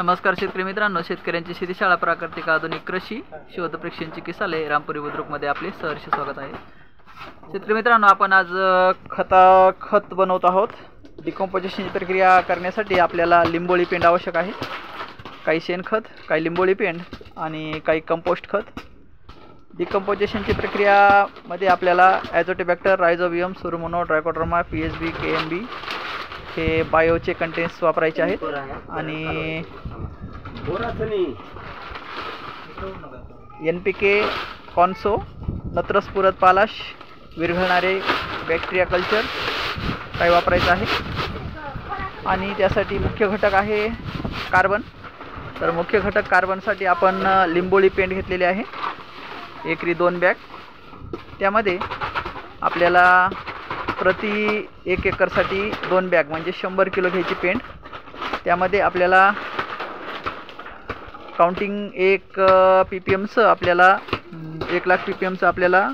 नमस्कार शेतकरी मित्रांनो, शेतकऱ्यांची शेतीशाळा प्राकृतिक आधुनिक कृषी शोध प्रेक्षणची किसाले रामपुरी बुद्रुकमध्ये आपले सहर्ष स्वागत आहे। शेतकरी मित्रांनो, आपण आज खत बनवत आहोत। डिकम्पोजिशनची प्रक्रिया करण्यासाठी आपल्याला लिंबोळी पेंड आवश्यक आहे। काही शेणखत, काही लिंबोळी पेंड आणि काही कंपोस्ट खत। डिकम्पोजिशनची प्रक्रिया मध्ये आपल्याला ॲझोटेबॅक्टर, rhizobium, Pseudomonas, Trichoderma, PHB, KMB हे बायोचे कंटेन्ट्स वापरायचे आहेत आणि NPK, कॉन्सो, नत्रस पुरत पालाश, विरघळणारे बॅक्टेरिया कल्चर काही वापरायचं आहे। आणि त्यासाठी मुख्य घटक आहे कार्बन। तर मुख्य घटक कार्बनसाठी आपण लिंबोळी पेंड घेतलेली आहे, एकरी 2 बॅग। त्यामध्ये आपल्याला प्रति 1 एकरसाठी 2 बॅग म्हणजे 100 किलो घ्यायची पेंड। त्यामध्ये आपल्याला काउंटिंग 1 ppmचं आपल्याला 1 लाख ppmचं आपल्याला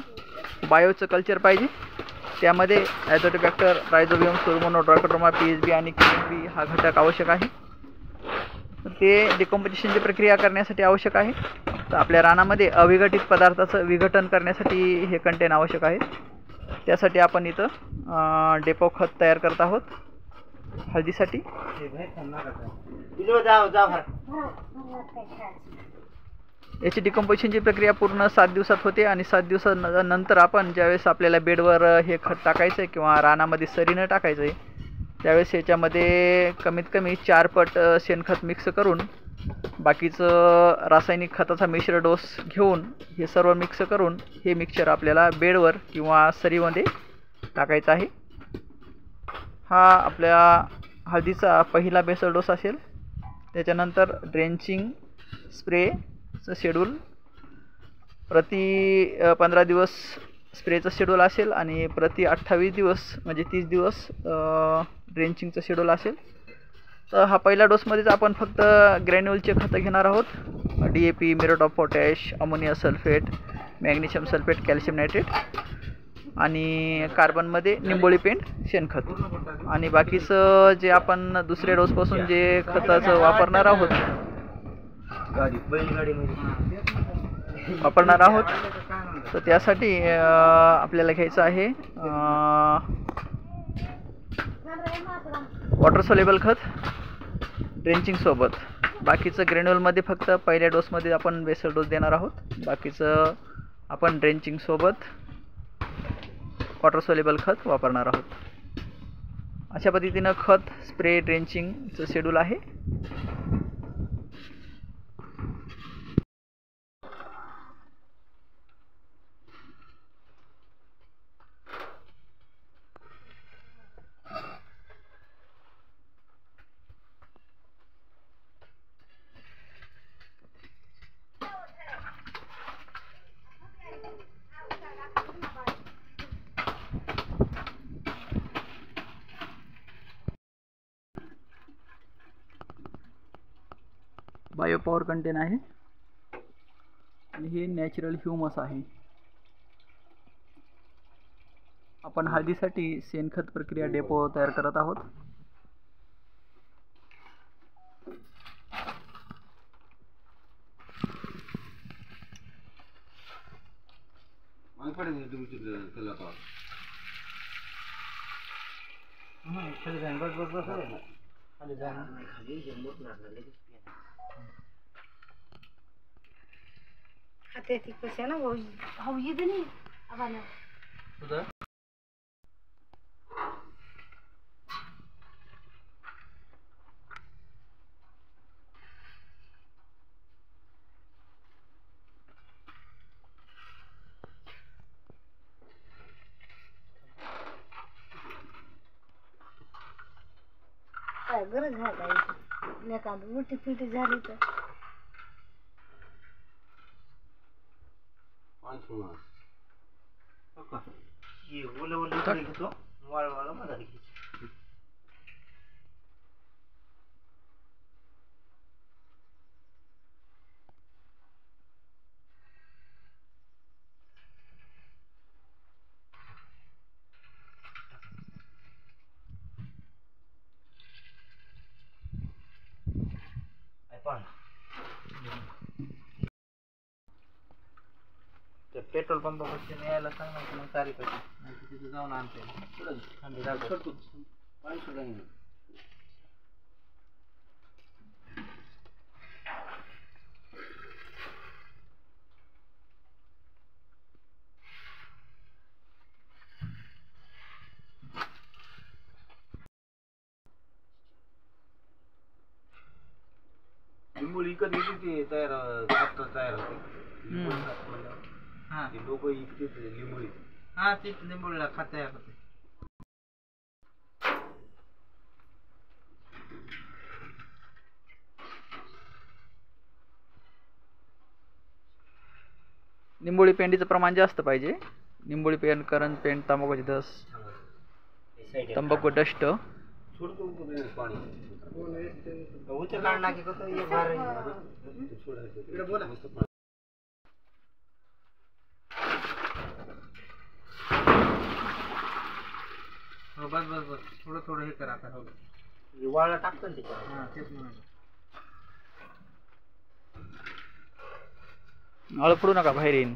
बायोचं कल्चर पाहिजे। त्यामध्ये ॲझोटेबॅक्टर, रायझोबियम, सुडोमोनास, ट्रायकोडर्मा, पीएचबी आणि केएमबी हा घटक आवश्यक आहे। ते डिकम्पोजिशनची प्रक्रिया करण्यासाठी आवश्यक आहे। तर आपल्या रानामध्ये अविघटित पदार्थाचं विघटन करण्यासाठी हे कंटेन आवश्यक आहे। त्यासाठी आपण इथं डेपो खत तयार करत आहोत हळदीसाठी। याची डिकम्पोजिशनची प्रक्रिया पूर्ण 7 दिवसात होते आणि 7 दिवसानंतर आपण ज्यावेळेस आपल्याला बेडवर हे खत टाकायचं आहे किंवा रानामध्ये सरीनं टाकायचं आहे, त्यावेळेस याच्यामध्ये कमीत कमी 4 पट शेणखत मिक्स करून बाकीचं रासायनिक खताचा मिश्र डोस घेऊन हे सर्व मिक्स करून हे मिक्सचर आपल्याला बेडवर किंवा सरीमध्ये टाकायचं आहे। हा आपल्या हळदीचा पहिला बेसल डोस असेल। त्याच्यानंतर ड्रेंचिंग स्प्रेचं शेड्यूल प्रति 15 दिवस स्प्रेचं शेड्यूल असेल आणि प्रति 28 दिवस म्हणजे 30 दिवस ड्रेंचिंगचं शेड्यूल असेल। तर हा पहिला डोसमध्येच आपण फक्त ग्रॅन्युलचे खतं घेणार आहोत, DAP, muriate of potash, ammonia sulphate, magnesium sulphate, calcium nitrate आणि कार्बनमध्ये निंबोळी पेंड शेणखत। आणि बाकीचं जे आपण दुसऱ्या डोसपासून जे खताचं वापरणार आहोत तर त्यासाठी आपल्याला घ्यायचं आहे वॉटर सोल्युबल खत ड्रेंचिंग सोबत। बाकीचं ग्रॅन्युलमध्ये फक्त पहिल्या डोसमध्ये आपण बेसल डोस देणार आहोत, बाकीचं आपण ड्रेंचिंग सोबत वॉटर सोल्युबल खत वापरणार आहोत। अशा पद्धतीनं खत, स्प्रे, ड्रेंचिंगचं शेड्यूल आहे। बायो पॉवर कंटेन आहे आणि हे नॅचरल ह्यूमस आहे। आपण हळदीसाठी शेणखत प्रक्रिया डेपो तयार करत आहोत। Hati-hati ke sana, hau gitu nih, apa nih? Sudah. काय गरज आहे काय एखाद उलटी पिटी झाली तर ये ओले घेतो वाळवाळा मधारी घ्यायची। पण ते पेट्रोल पंपापाशी यायला सांग ना मग तारीख कशी तिथे जाऊन आणते थंडी लागते. पाणी सुद्धा नाही. लिंबोळी विकत येते ते तयार तयार होते. हा ते लोक इकते लिंबोळी. हा ते लिंबोळीला खात तयार होते. निंबोळी पेंडीचं प्रमाण जास्त पाहिजे. निंबोळी पेंड, करंज पेंड, तंबाखूची दस, तंबाखू डस्ट. सोडतो पाणी उचल काढ की कसं ये बाहेर इकडे बोला. हो बस बस बस थोडं थोडं हे करा आता. हो वाळला टाकतो ना त्याच्यात. हा तेच म्हणाले. आळ पडू नका बाहेर येईन.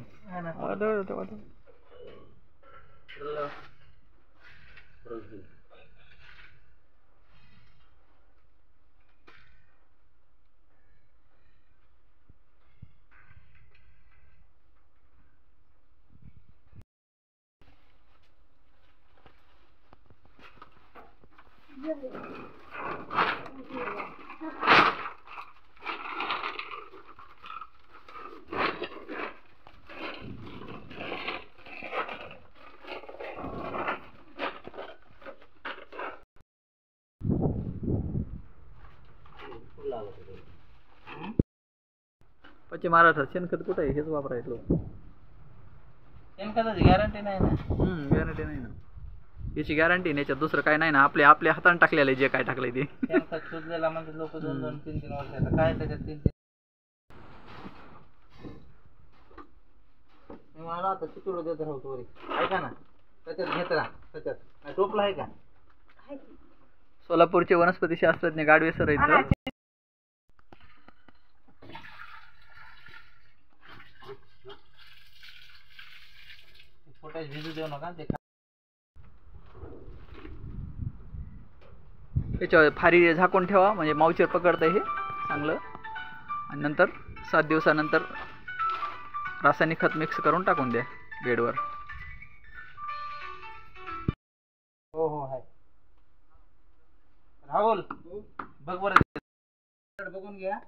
पश्चिम महाराष्ट्रात शेणखत कुठं आहे हेच वापरायचं. शेणखताची गॅरंटी नाही ना. गॅरंटी नाही ना. याची गॅरंटी नाही, याच्यात दुसरं काय नाही ना. आपल्या हाताने टाकलेलं आहे जे काय टाकलंय ते. शेणखत शोधलेला म्हणजे लोक 2-2, 3-3 वर्षाचा काय त्याच्यात 3-3. मी मला आता चितोड देत राहतो वरी ऐका ना. त्याच्यात घेत राहा त्याच्यात टोपला आहे का. सोलापूरचे वनस्पती शास्त्रज्ञ गाडवे सर आहेत. पोटॅश भिजू देऊ नका ते. त्याच्यावर फारी झाकून ठेवा म्हणजे मावचर पकडतं हे चांगलं. आणि नंतर 7 दिवसानंतर रासायनिक खत मिक्स करून टाकून द्या बेडवर. हो हो आहे. राहुल बघ बरं बघून घ्या.